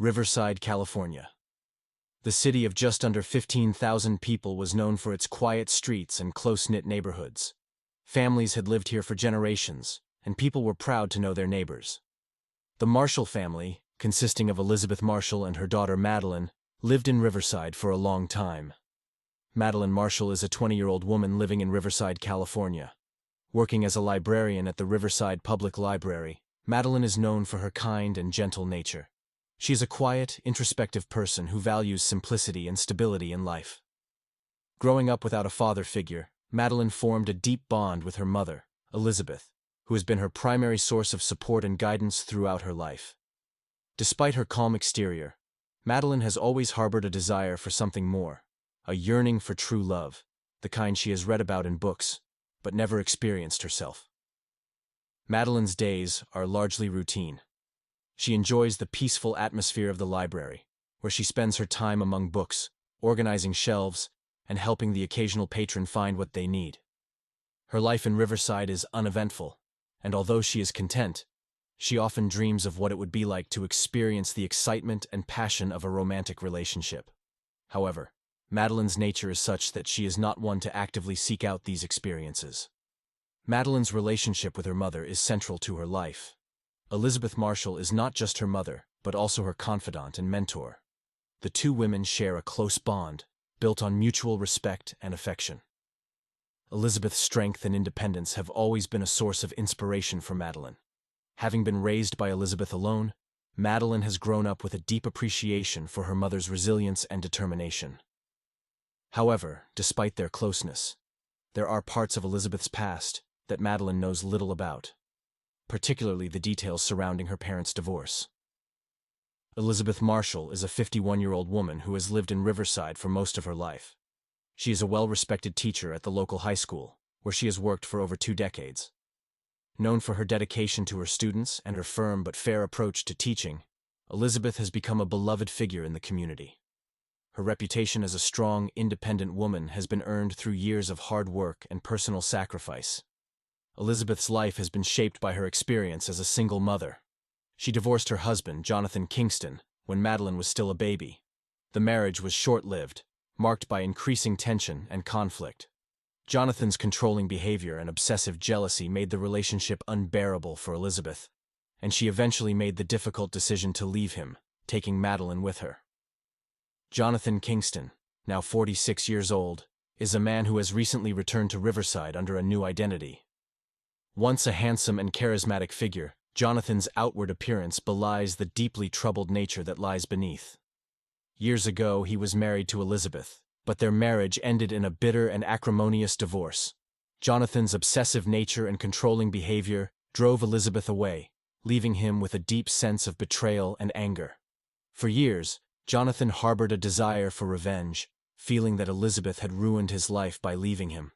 Riverside, California. The city of just under 15,000 people was known for its quiet streets and close-knit neighborhoods. Families had lived here for generations, and people were proud to know their neighbors. The Marshall family, consisting of Elizabeth Marshall and her daughter Meline, lived in Riverside for a long time. Meline Marshall is a 20-year-old woman living in Riverside, California. Working as a librarian at the Riverside Public Library, Meline is known for her kind and gentle nature. She is a quiet, introspective person who values simplicity and stability in life. Growing up without a father figure, Meline formed a deep bond with her mother, Elizabeth, who has been her primary source of support and guidance throughout her life. Despite her calm exterior, Meline has always harbored a desire for something more, a yearning for true love, the kind she has read about in books, but never experienced herself. Meline's days are largely routine. She enjoys the peaceful atmosphere of the library, where she spends her time among books, organizing shelves, and helping the occasional patron find what they need. Her life in Riverside is uneventful, and although she is content, she often dreams of what it would be like to experience the excitement and passion of a romantic relationship. However, Meline's nature is such that she is not one to actively seek out these experiences. Meline's relationship with her mother is central to her life. Elizabeth Marshall is not just her mother, but also her confidant and mentor. The two women share a close bond, built on mutual respect and affection. Elizabeth's strength and independence have always been a source of inspiration for Meline. Having been raised by Elizabeth alone, Meline has grown up with a deep appreciation for her mother's resilience and determination. However, despite their closeness, there are parts of Elizabeth's past that Meline knows little about, particularly the details surrounding her parents' divorce. Elizabeth Marshall is a 51-year-old woman who has lived in Riverside for most of her life. She is a well-respected teacher at the local high school, where she has worked for over 2 decades. Known for her dedication to her students and her firm but fair approach to teaching, Elizabeth has become a beloved figure in the community. Her reputation as a strong, independent woman has been earned through years of hard work and personal sacrifice. Elizabeth's life has been shaped by her experience as a single mother. She divorced her husband, Jonathan Kingston, when Meline was still a baby. The marriage was short-lived, marked by increasing tension and conflict. Jonathan's controlling behavior and obsessive jealousy made the relationship unbearable for Elizabeth, and she eventually made the difficult decision to leave him, taking Meline with her. Jonathan Kingston, now 46 years old, is a man who has recently returned to Riverside under a new identity. Once a handsome and charismatic figure, Jonathan's outward appearance belies the deeply troubled nature that lies beneath. Years ago, he was married to Elizabeth, but their marriage ended in a bitter and acrimonious divorce. Jonathan's obsessive nature and controlling behavior drove Elizabeth away, leaving him with a deep sense of betrayal and anger. For years, Jonathan harbored a desire for revenge, feeling that Elizabeth had ruined his life by leaving him.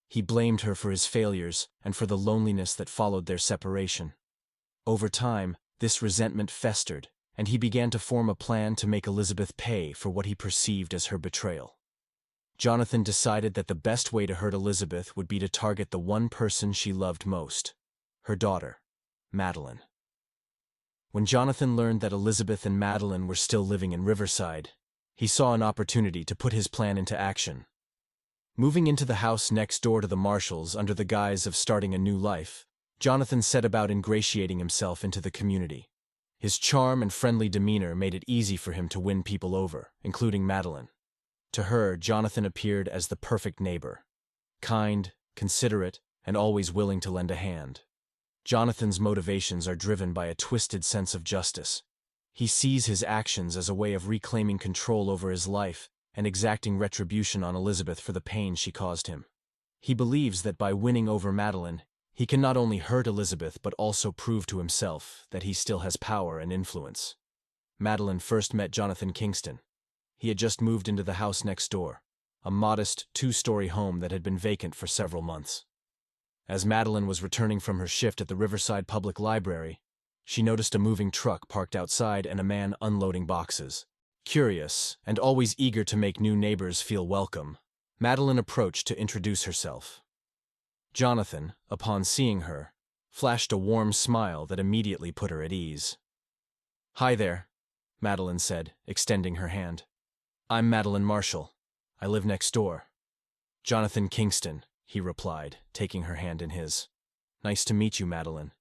He blamed her for his failures and for the loneliness that followed their separation. Over time, this resentment festered, and he began to form a plan to make Elizabeth pay for what he perceived as her betrayal. Jonathan decided that the best way to hurt Elizabeth would be to target the one person she loved most, her daughter, Meline. When Jonathan learned that Elizabeth and Meline were still living in Riverside, he saw an opportunity to put his plan into action. Moving into the house next door to the Marshalls under the guise of starting a new life, Jonathan set about ingratiating himself into the community. His charm and friendly demeanor made it easy for him to win people over, including Meline. To her, Jonathan appeared as the perfect neighbor, kind, considerate, and always willing to lend a hand. Jonathan's motivations are driven by a twisted sense of justice. He sees his actions as a way of reclaiming control over his life and exacting retribution on Elizabeth for the pain she caused him. He believes that by winning over Meline, he can not only hurt Elizabeth but also prove to himself that he still has power and influence. Meline first met Jonathan Kingston. He had just moved into the house next door, a modest 2-story home that had been vacant for several months. As Meline was returning from her shift at the Riverside Public Library, she noticed a moving truck parked outside and a man unloading boxes. Curious, and always eager to make new neighbors feel welcome, Meline approached to introduce herself. Jonathan, upon seeing her, flashed a warm smile that immediately put her at ease. "Hi there. Meline said, extending her hand. I'm Meline Marshall. I live next door. Jonathan Kingston, he replied, taking her hand in his. Nice to meet you, Meline.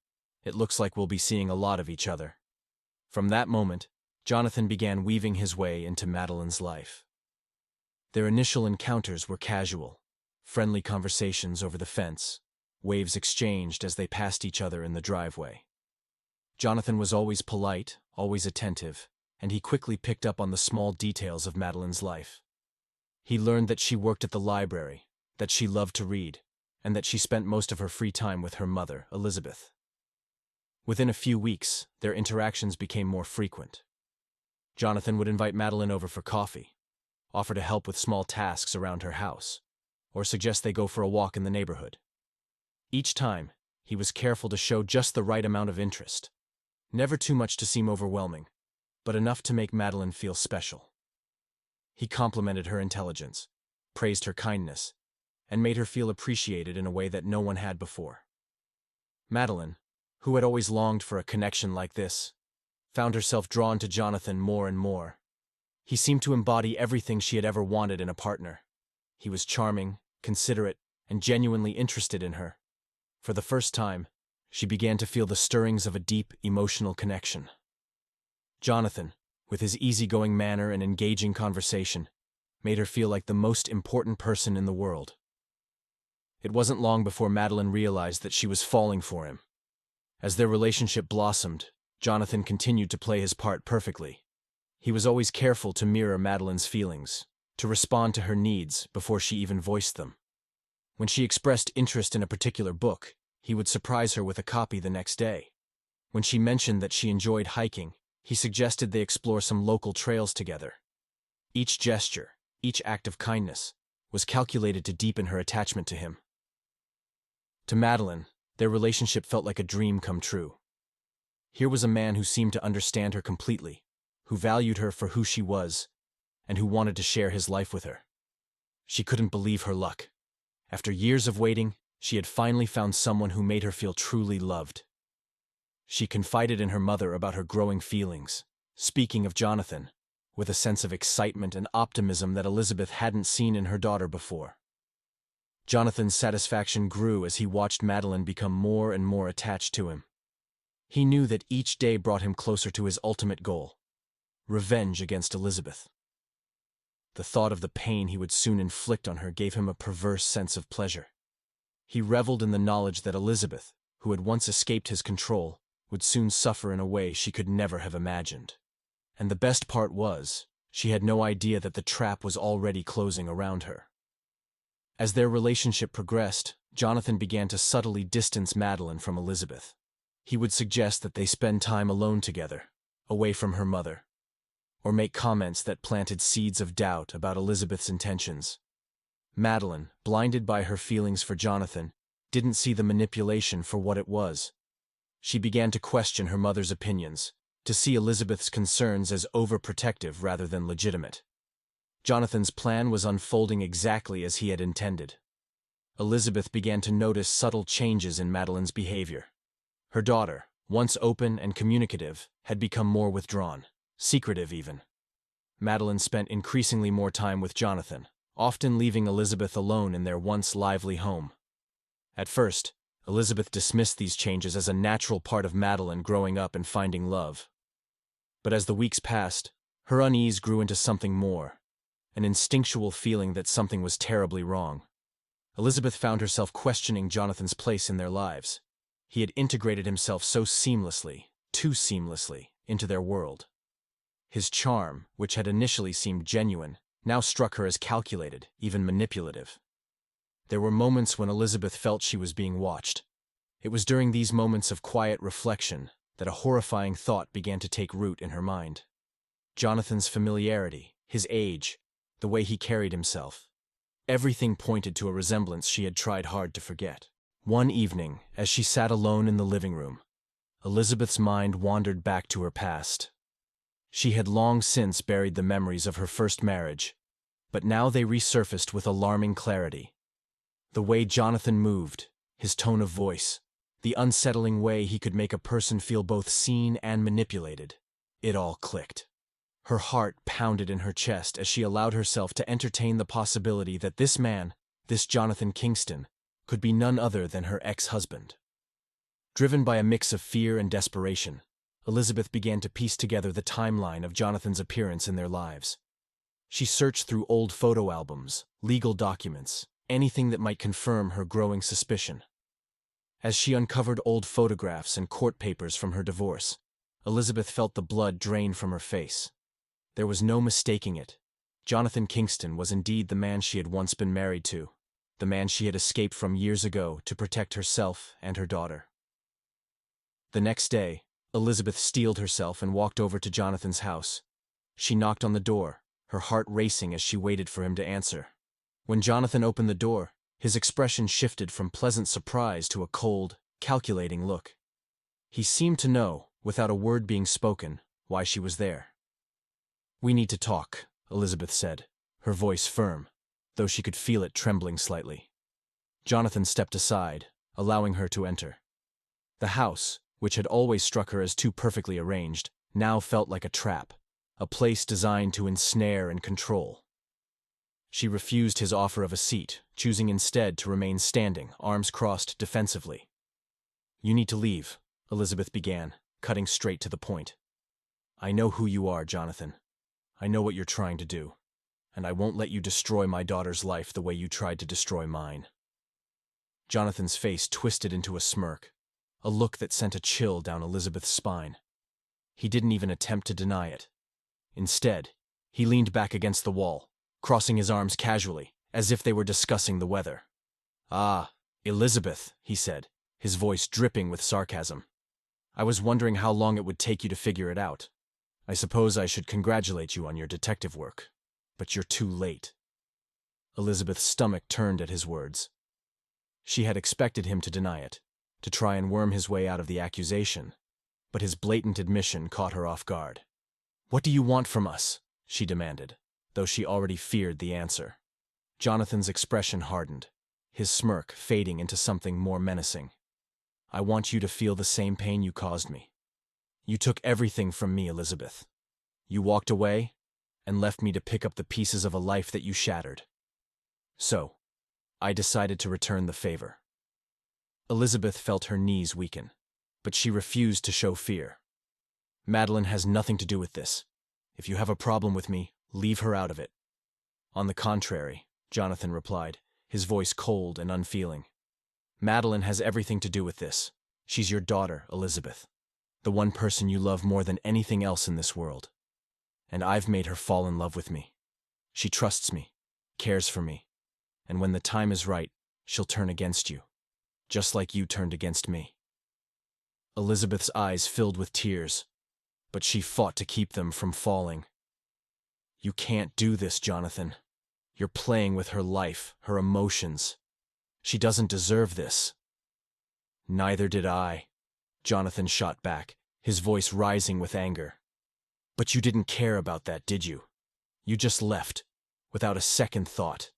It looks like we'll be seeing a lot of each other. From that moment, Jonathan began weaving his way into Medeline's life. Their initial encounters were casual, friendly conversations over the fence, waves exchanged as they passed each other in the driveway. Jonathan was always polite, always attentive, and he quickly picked up on the small details of Medeline's life. He learned that she worked at the library, that she loved to read, and that she spent most of her free time with her mother, Elizabeth. Within a few weeks, their interactions became more frequent. Jonathan would invite Meline over for coffee, offer to help with small tasks around her house, or suggest they go for a walk in the neighborhood. Each time, he was careful to show just the right amount of interest. Never too much to seem overwhelming, but enough to make Meline feel special. He complimented her intelligence, praised her kindness, and made her feel appreciated in a way that no one had before. Meline, who had always longed for a connection like this, found herself drawn to Jonathan more and more. He seemed to embody everything she had ever wanted in a partner. He was charming, considerate, and genuinely interested in her. For the first time, she began to feel the stirrings of a deep, emotional connection. Jonathan, with his easygoing manner and engaging conversation, made her feel like the most important person in the world. It wasn't long before Meline realized that she was falling for him. As their relationship blossomed, Jonathan continued to play his part perfectly. He was always careful to mirror Medeline's feelings, to respond to her needs before she even voiced them. When she expressed interest in a particular book, he would surprise her with a copy the next day. When she mentioned that she enjoyed hiking, he suggested they explore some local trails together. Each gesture, each act of kindness, was calculated to deepen her attachment to him. To Meline, their relationship felt like a dream come true. Here was a man who seemed to understand her completely, who valued her for who she was, and who wanted to share his life with her. She couldn't believe her luck. After years of waiting, she had finally found someone who made her feel truly loved. She confided in her mother about her growing feelings, speaking of Jonathan, with a sense of excitement and optimism that Elizabeth hadn't seen in her daughter before. Jonathan's satisfaction grew as he watched Meline become more and more attached to him. He knew that each day brought him closer to his ultimate goal: revenge against Elizabeth. The thought of the pain he would soon inflict on her gave him a perverse sense of pleasure. He reveled in the knowledge that Elizabeth, who had once escaped his control, would soon suffer in a way she could never have imagined. And the best part was, she had no idea that the trap was already closing around her. As their relationship progressed, Jonathan began to subtly distance Meline from Elizabeth. He would suggest that they spend time alone together, away from her mother, or make comments that planted seeds of doubt about Elizabeth's intentions. Meline, blinded by her feelings for Jonathan, didn't see the manipulation for what it was. She began to question her mother's opinions, to see Elizabeth's concerns as overprotective rather than legitimate. Jonathan's plan was unfolding exactly as he had intended. Elizabeth began to notice subtle changes in Medeline's behavior. Her daughter, once open and communicative, had become more withdrawn, secretive even. Meline spent increasingly more time with Jonathan, often leaving Elizabeth alone in their once lively home. At first, Elizabeth dismissed these changes as a natural part of Meline growing up and finding love. But as the weeks passed, her unease grew into something more, an instinctual feeling that something was terribly wrong. Elizabeth found herself questioning Jonathan's place in their lives. He had integrated himself so seamlessly, too seamlessly, into their world. His charm, which had initially seemed genuine, now struck her as calculated, even manipulative. There were moments when Elizabeth felt she was being watched. It was during these moments of quiet reflection that a horrifying thought began to take root in her mind. Jonathan's familiarity, his age, the way he carried himself. Everything pointed to a resemblance she had tried hard to forget. One evening, as she sat alone in the living room, Elizabeth's mind wandered back to her past. She had long since buried the memories of her first marriage, but now they resurfaced with alarming clarity. The way Jonathan moved, his tone of voice, the unsettling way he could make a person feel both seen and manipulated, it all clicked. Her heart pounded in her chest as she allowed herself to entertain the possibility that this man, this Jonathan Kingston, could be none other than her ex-husband. Driven by a mix of fear and desperation, Elizabeth began to piece together the timeline of Jonathan's appearance in their lives. She searched through old photo albums, legal documents, anything that might confirm her growing suspicion. As she uncovered old photographs and court papers from her divorce, Elizabeth felt the blood drain from her face. There was no mistaking it. Jonathan Kingston was indeed the man she had once been married to, the man she had escaped from years ago to protect herself and her daughter. The next day, Elizabeth steeled herself and walked over to Jonathan's house. She knocked on the door, her heart racing as she waited for him to answer. When Jonathan opened the door, his expression shifted from pleasant surprise to a cold, calculating look. He seemed to know, without a word being spoken, why she was there. "We need to talk," Elizabeth said, her voice firm, though she could feel it trembling slightly. Jonathan stepped aside, allowing her to enter. The house, which had always struck her as too perfectly arranged, now felt like a trap, a place designed to ensnare and control. She refused his offer of a seat, choosing instead to remain standing, arms crossed defensively. "You need to leave," Elizabeth began, cutting straight to the point. "I know who you are, Jonathan. I know what you're trying to do, and I won't let you destroy my daughter's life the way you tried to destroy mine." Jonathan's face twisted into a smirk, a look that sent a chill down Elizabeth's spine. He didn't even attempt to deny it. Instead, he leaned back against the wall, crossing his arms casually, as if they were discussing the weather. "Ah, Elizabeth," he said, his voice dripping with sarcasm. "I was wondering how long it would take you to figure it out. I suppose I should congratulate you on your detective work, but you're too late." Elizabeth's stomach turned at his words. She had expected him to deny it, to try and worm his way out of the accusation, but his blatant admission caught her off guard. "What do you want from us?" she demanded, though she already feared the answer. Jonathan's expression hardened, his smirk fading into something more menacing. "I want you to feel the same pain you caused me. You took everything from me, Elizabeth. You walked away and left me to pick up the pieces of a life that you shattered. So, I decided to return the favor." Elizabeth felt her knees weaken, but she refused to show fear. "Meline has nothing to do with this. If you have a problem with me, leave her out of it." "On the contrary," Jonathan replied, his voice cold and unfeeling. "Meline has everything to do with this. She's your daughter, Elizabeth, the one person you love more than anything else in this world. And I've made her fall in love with me. She trusts me, cares for me, and when the time is right, she'll turn against you, just like you turned against me." Elizabeth's eyes filled with tears, but she fought to keep them from falling. "You can't do this, Jonathan. You're playing with her life, her emotions. She doesn't deserve this." "Neither did I," Jonathan shot back, his voice rising with anger. "But you didn't care about that, did you? You just left, without a second thought.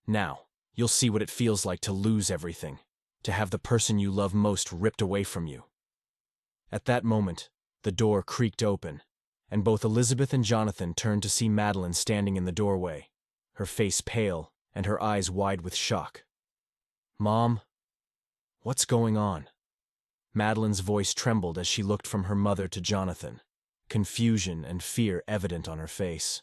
Now, you'll see what it feels like to lose everything, to have the person you love most ripped away from you." At that moment, the door creaked open, and both Elizabeth and Jonathan turned to see Meline standing in the doorway, her face pale and her eyes wide with shock. "Mom, what's going on?" Medeline's voice trembled as she looked from her mother to Jonathan, confusion and fear evident on her face.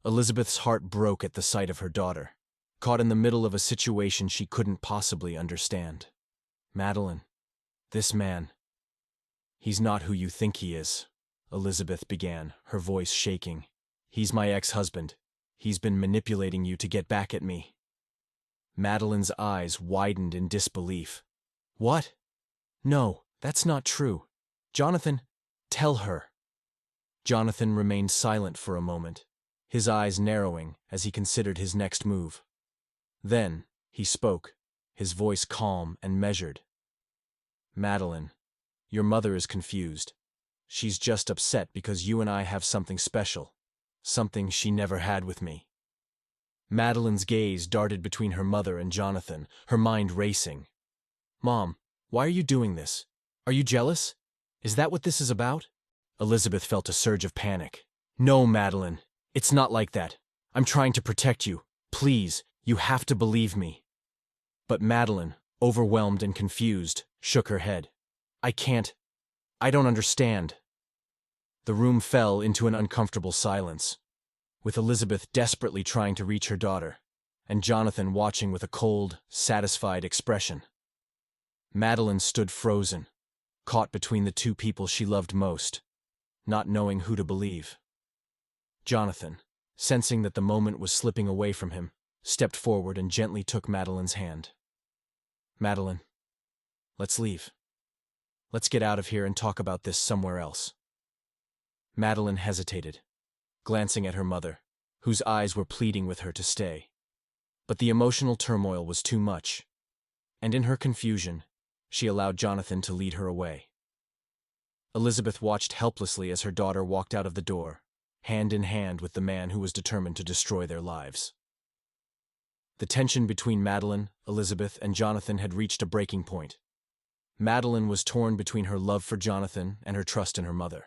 Elizabeth's heart broke at the sight of her daughter, caught in the middle of a situation she couldn't possibly understand. "Meline, this man, he's not who you think he is," Elizabeth began, her voice shaking. "He's my ex-husband. He's been manipulating you to get back at me." Medeline's eyes widened in disbelief. "What? No, that's not true. Jonathan, tell her." Jonathan remained silent for a moment, his eyes narrowing as he considered his next move. Then, he spoke, his voice calm and measured. "Meline, your mother is confused. She's just upset because you and I have something special, something she never had with me." Medeline's gaze darted between her mother and Jonathan, her mind racing. "Mom, why are you doing this? Are you jealous? Is that what this is about?" Elizabeth felt a surge of panic. No, Meline. It's not like that. I'm trying to protect you. Please, you have to believe me. But Meline, overwhelmed and confused, shook her head. I can't. I don't understand. The room fell into an uncomfortable silence, with Elizabeth desperately trying to reach her daughter, and Jonathan watching with a cold, satisfied expression. Meline stood frozen, caught between the two people she loved most, not knowing who to believe. Jonathan, sensing that the moment was slipping away from him, stepped forward and gently took Medeline's hand. Meline, let's leave. Let's get out of here and talk about this somewhere else. Meline hesitated, glancing at her mother, whose eyes were pleading with her to stay. But the emotional turmoil was too much, and in her confusion, she allowed Jonathan to lead her away. Elizabeth watched helplessly as her daughter walked out of the door, hand in hand with the man who was determined to destroy their lives. The tension between Meline, Elizabeth, and Jonathan had reached a breaking point. Meline was torn between her love for Jonathan and her trust in her mother.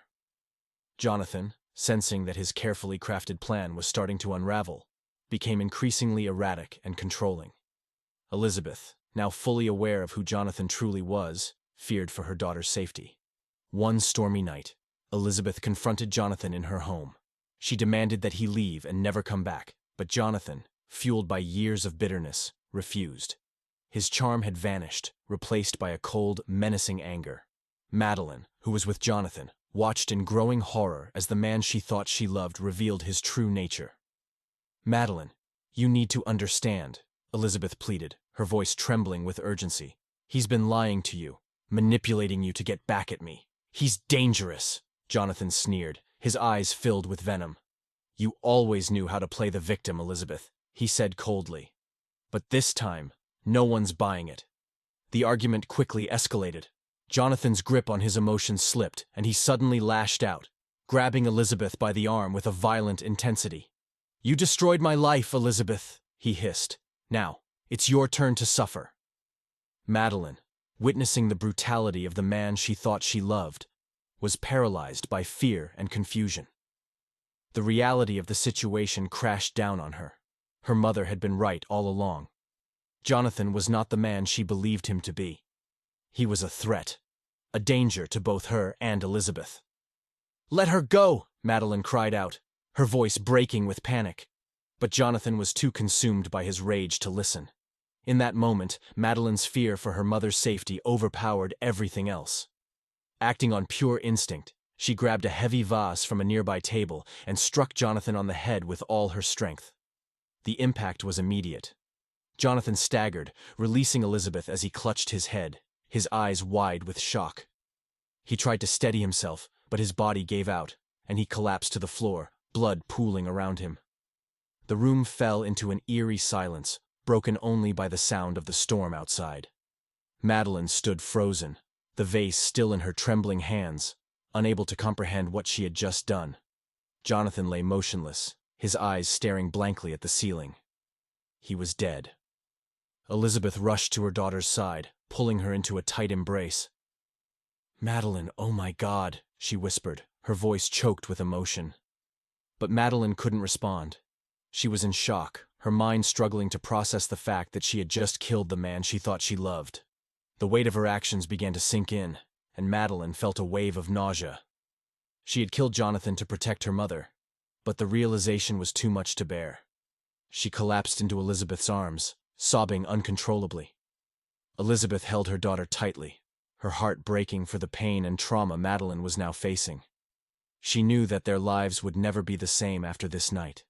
Jonathan, sensing that his carefully crafted plan was starting to unravel, became increasingly erratic and controlling. Elizabeth, now fully aware of who Jonathan truly was, feared for her daughter's safety. One stormy night, Elizabeth confronted Jonathan in her home. She demanded that he leave and never come back, but Jonathan, fueled by years of bitterness, refused. His charm had vanished, replaced by a cold, menacing anger. Meline, who was with Jonathan, watched in growing horror as the man she thought she loved revealed his true nature. Meline, you need to understand, Elizabeth pleaded, her voice trembling with urgency. He's been lying to you, manipulating you to get back at me. He's dangerous, Jonathan sneered, his eyes filled with venom. You always knew how to play the victim, Elizabeth, he said coldly. But this time, no one's buying it. The argument quickly escalated. Jonathan's grip on his emotions slipped, and he suddenly lashed out, grabbing Elizabeth by the arm with a violent intensity. You destroyed my life, Elizabeth, he hissed. Now, it's your turn to suffer. Meline, witnessing the brutality of the man she thought she loved, was paralyzed by fear and confusion. The reality of the situation crashed down on her. Her mother had been right all along. Jonathan was not the man she believed him to be. He was a threat, a danger to both her and Elizabeth. Let her go, Meline cried out, her voice breaking with panic. But Jonathan was too consumed by his rage to listen. In that moment, Medeline's fear for her mother's safety overpowered everything else. Acting on pure instinct, she grabbed a heavy vase from a nearby table and struck Jonathan on the head with all her strength. The impact was immediate. Jonathan staggered, releasing Elizabeth as he clutched his head, his eyes wide with shock. He tried to steady himself, but his body gave out, and he collapsed to the floor, blood pooling around him. The room fell into an eerie silence, broken only by the sound of the storm outside. Meline stood frozen, the vase still in her trembling hands, unable to comprehend what she had just done. Jonathan lay motionless, his eyes staring blankly at the ceiling. He was dead. Elizabeth rushed to her daughter's side, pulling her into a tight embrace. Meline, oh my God, she whispered, her voice choked with emotion. But Meline couldn't respond. She was in shock, her mind struggling to process the fact that she had just killed the man she thought she loved. The weight of her actions began to sink in, and Meline felt a wave of nausea. She had killed Jonathan to protect her mother, but the realization was too much to bear. She collapsed into Elizabeth's arms, sobbing uncontrollably. Elizabeth held her daughter tightly, her heart breaking for the pain and trauma Meline was now facing. She knew that their lives would never be the same after this night.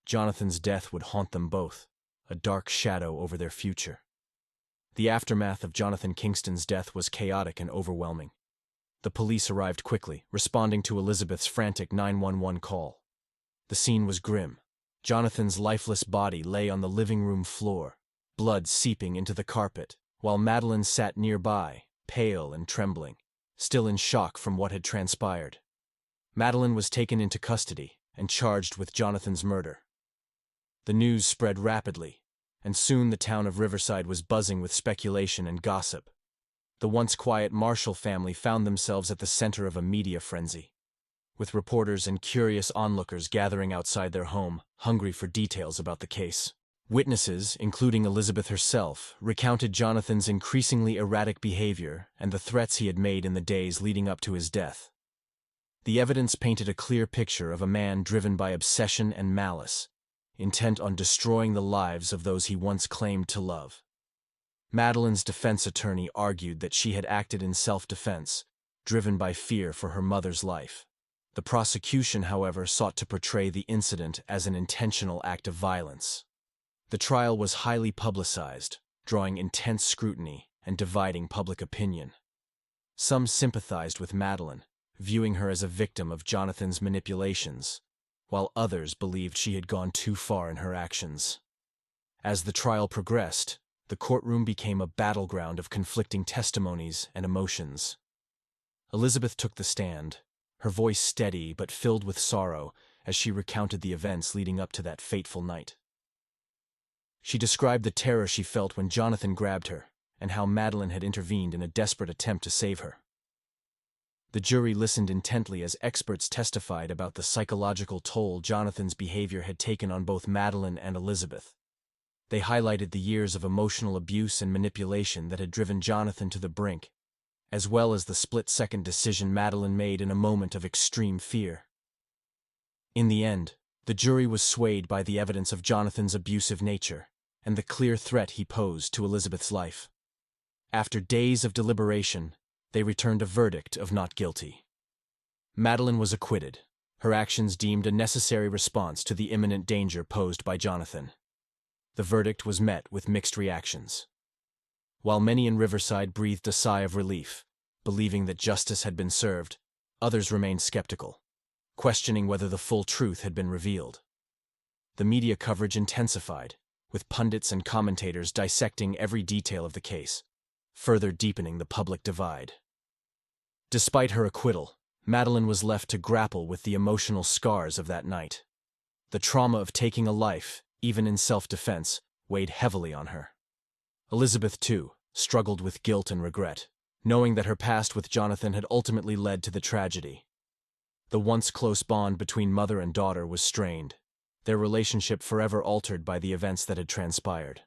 Jonathan's death would haunt them both, a dark shadow over their future. The aftermath of Jonathan Kingston's death was chaotic and overwhelming. The police arrived quickly, responding to Elizabeth's frantic 911 call. The scene was grim. Jonathan's lifeless body lay on the living room floor, blood seeping into the carpet, while Meline sat nearby, pale and trembling, still in shock from what had transpired. Meline was taken into custody and charged with Jonathan's murder. The news spread rapidly, and soon the town of Riverside was buzzing with speculation and gossip. The once quiet Marshall family found themselves at the center of a media frenzy. with reporters and curious onlookers gathering outside their home, hungry for details about the case. Witnesses, including Elizabeth herself, recounted Jonathan's increasingly erratic behavior and the threats he had made in the days leading up to his death. The evidence painted a clear picture of a man driven by obsession and malice, intent on destroying the lives of those he once claimed to love. Medeline's defense attorney argued that she had acted in self-defense, driven by fear for her mother's life. The prosecution, however, sought to portray the incident as an intentional act of violence. The trial was highly publicized, drawing intense scrutiny and dividing public opinion. Some sympathized with Meline, viewing her as a victim of Jonathan's manipulations, while others believed she had gone too far in her actions. As the trial progressed, the courtroom became a battleground of conflicting testimonies and emotions. Elizabeth took the stand, her voice steady but filled with sorrow as she recounted the events leading up to that fateful night. She described the terror she felt when Jonathan grabbed her, and how Meline had intervened in a desperate attempt to save her. The jury listened intently as experts testified about the psychological toll Jonathan's behavior had taken on both Meline and Elizabeth. They highlighted the years of emotional abuse and manipulation that had driven Jonathan to the brink, as well as the split-second decision Meline made in a moment of extreme fear. In the end, the jury was swayed by the evidence of Jonathan's abusive nature and the clear threat he posed to Elizabeth's life. After days of deliberation, they returned a verdict of not guilty. Meline was acquitted, her actions deemed a necessary response to the imminent danger posed by Jonathan. The verdict was met with mixed reactions. While many in Riverside breathed a sigh of relief, believing that justice had been served, others remained skeptical, questioning whether the full truth had been revealed. The media coverage intensified, with pundits and commentators dissecting every detail of the case, further deepening the public divide. Despite her acquittal, Meline was left to grapple with the emotional scars of that night. The trauma of taking a life, even in self-defense, weighed heavily on her. Elizabeth, too, struggled with guilt and regret, knowing that her past with Jonathan had ultimately led to the tragedy. The once close bond between mother and daughter was strained, their relationship forever altered by the events that had transpired.